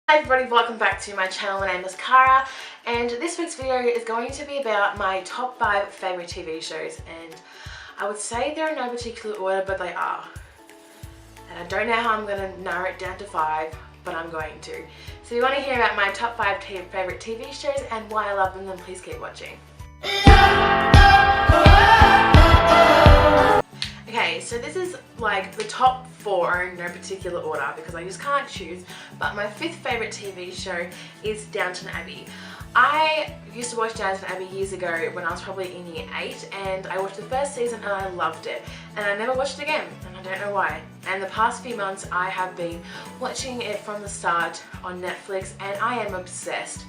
Hi everybody, welcome back to my channel. My name is Cara and this week's video is going to be about my top 5 favourite TV shows, and I would say they're in no particular order, but they are. And I don't know how I'm going to narrow it down to 5, but I'm going to. So if you want to hear about my top 5 favourite TV shows and why I love them, then please keep watching. Okay, so this is like the top 4 in no particular order because I just can't choose, but my 5th favourite TV show is Downton Abbey. I used to watch Downton Abbey years ago when I was probably in year 8, and I watched the first season and I loved it, and I never watched it again, and I don't know why. And the past few months I have been watching it from the start on Netflix and I am obsessed.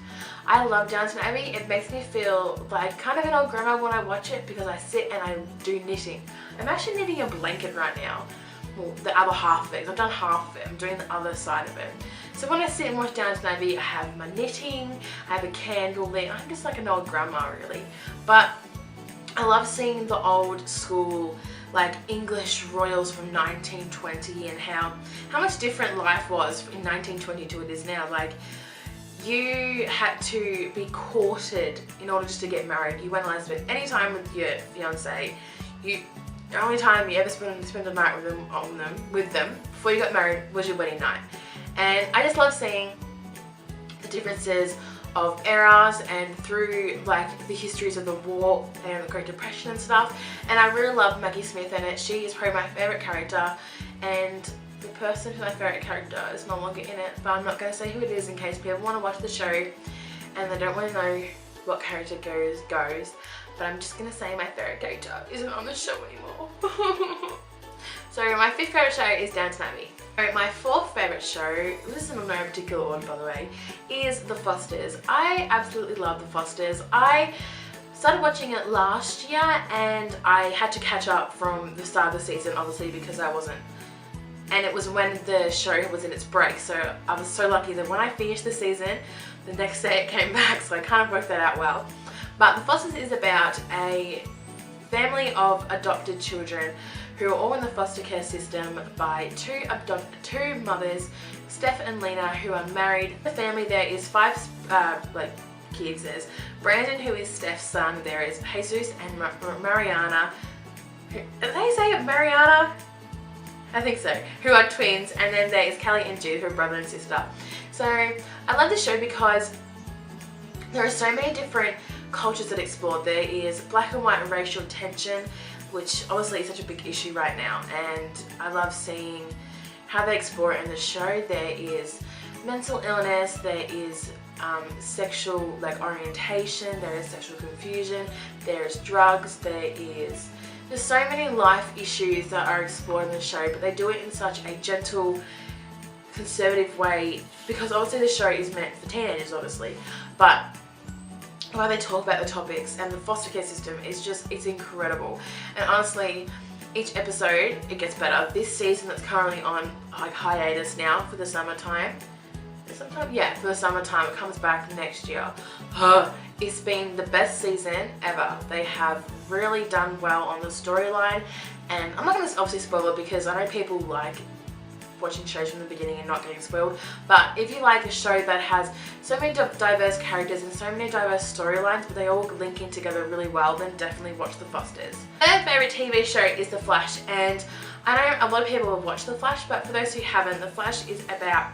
I love Downton Abbey. It makes me feel like kind of an old grandma when I watch it because I sit and I do knitting. I'm actually knitting a blanket right now. Well, the other half of it. I've done half of it. I'm doing the other side of it. So when I sit and watch Downton Abbey, I have my knitting, I have a candle lit. I'm just like an old grandma really. But I love seeing the old school like English royals from 1920 and how much different life was in 1920 to it is now. Like, you had to be courted in order just to get married. You weren't allowed to spend any time with your fiance. The only time you ever spend a night with them before you got married was your wedding night. And I just love seeing the differences of eras and through like the histories of the war and the Great Depression and stuff. And I really love Maggie Smith in it. She is probably my favourite character, and the person who's my favourite character is no longer in it, but I'm not going to say who it is in case people want to watch the show and they don't want to know what character goes, but I'm just going to say my favourite character isn't on the show anymore. So my 5th favourite show is Downton Abbey. Alright, my 4th favourite show, this is in no particular order by the way, is The Fosters. I absolutely love The Fosters. I started watching it last year and I had to catch up from the start of the season obviously because I wasn't. And it was when the show was in its break, so I was so lucky that when I finished the season, the next day it came back, so I kind of worked that out well. But The Fosters is about a family of adopted children who are all in the foster care system by two mothers, Steph and Lena, who are married. The family there is 5 kids. There's Brandon, who is Steph's son. There is Jesus and Mariana. Did they say it, Mariana? I think so, who are twins, and then there is Kelly and Judith, who are brother and sister. So I love this show because there are so many different cultures that explore. There is black and white racial tension, which obviously is such a big issue right now, and I love seeing how they explore it in the show. There is mental illness, there is sexual orientation, there is sexual confusion, there is drugs, there's so many life issues that are explored in the show, but they do it in such a gentle, conservative way because obviously the show is meant for teenagers obviously, but the way they talk about the topics and the foster care system is just, it's incredible. And honestly, each episode, it gets better. This season that's currently on like hiatus now for the summertime, for the summertime, it comes back next year. It's been the best season ever. They have really done well on the storyline, and I'm not going to obviously spoil it because I know people like watching shows from the beginning and not getting spoiled, but if you like a show that has so many diverse characters and so many diverse storylines but they all link in together really well, then definitely watch The Fosters. My favourite TV show is The Flash, and I know a lot of people have watched The Flash, but for those who haven't, The Flash is about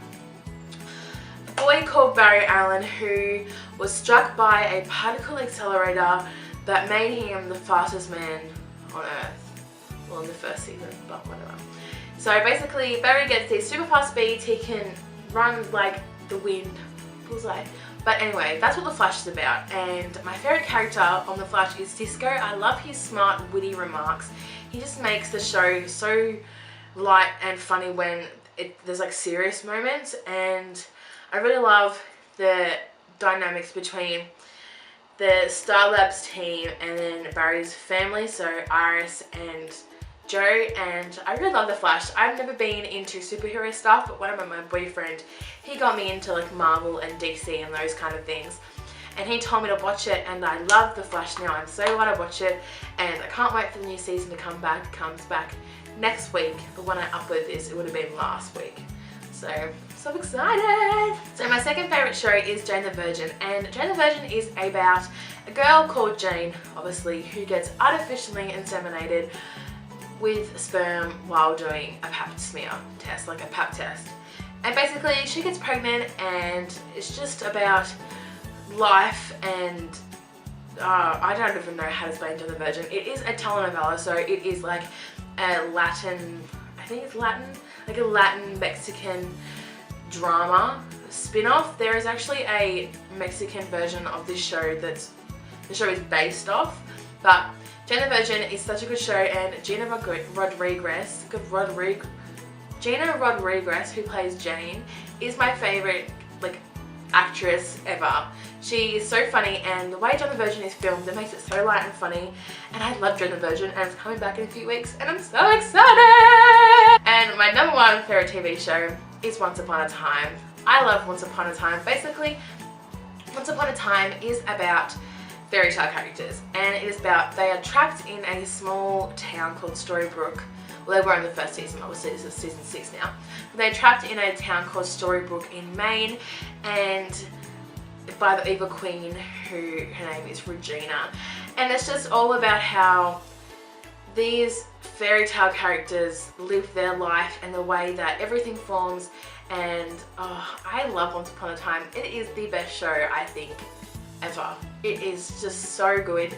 a boy called Barry Allen who was struck by a particle accelerator that made him the fastest man on Earth. Well, in the first season, but whatever. So basically, Barry gets these super fast speeds. He can run like the wind, bullseye. But anyway, that's what The Flash is about. And my favourite character on The Flash is Cisco. I love his smart, witty remarks. He just makes the show so light and funny when there's like serious moments. And I really love the dynamics between the Star Labs team and then Barry's family, so Iris and Joe. And I really love The Flash. I've never been into superhero stuff, but when I met my boyfriend, he got me into like Marvel and DC and those kind of things, and he told me to watch it, and I love The Flash now. I'm so glad I watch it, and I can't wait for the new season to come back. It comes back next week, but when I upload this, it would have been last week. So so excited. So my second favourite show is Jane the Virgin, and Jane the Virgin is about a girl called Jane, obviously, who gets artificially inseminated with sperm while doing a pap smear test, like a pap test. And basically she gets pregnant, and it's just about life and I don't even know how to explain Jane the Virgin. It is a telenovela, so it is like a Latin, I think it's Latin, like a Latin Mexican drama spin-off. There is actually a Mexican version of this show that's the show is based off, but Jane the Virgin is such a good show, and Gina Rodriguez, who plays Jane, is my favourite like actress ever. She is so funny, and the way Jane the Virgin is filmed, it makes it so light and funny, and I love Jane the Virgin, and it's coming back in a few weeks, and I'm so excited! And my number one favourite TV show is Once Upon a Time. I love Once Upon a Time. Basically, Once Upon a Time is about fairy tale characters, and it is about, they are trapped in a small town called Storybrooke. Well, they were in the first season, obviously this is season 6 now. But they're trapped in a town called Storybrooke in Maine, and by the evil queen, her name is Regina. And it's just all about how these fairy tale characters live their life and the way that everything forms. And I love Once Upon a Time. It is the best show, I think, ever. It is just so good,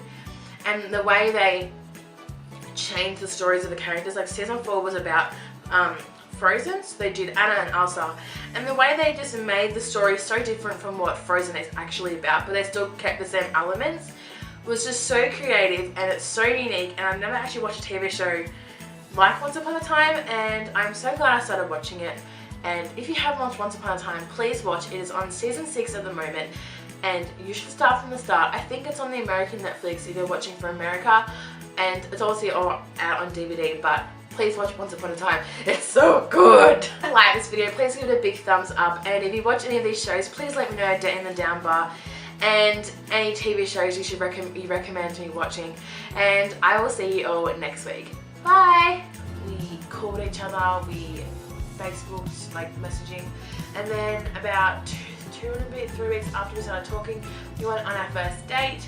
and the way they change the stories of the characters, like season 4 was about Frozen, so they did Anna and Elsa, and the way they just made the story so different from what Frozen is actually about, but they still kept the same elements, was just so creative, and it's so unique. And I've never actually watched a TV show like Once Upon a Time, and I'm so glad I started watching it. And if you haven't watched Once Upon a Time, please watch. It is on season 6 at the moment, and you should start from the start. I think it's on the American Netflix if you're watching from America, and it's obviously all out on DVD, but please watch Once Upon a Time. It's so good! If you like this video, please give it a big thumbs up, and if you watch any of these shows, please let me know in the down bar, and any TV shows you recommend me watching, and I will see you all next week. Bye! We called each other, we Facebooked, like messaging, and then about 3 weeks after we started talking, we went on our first date.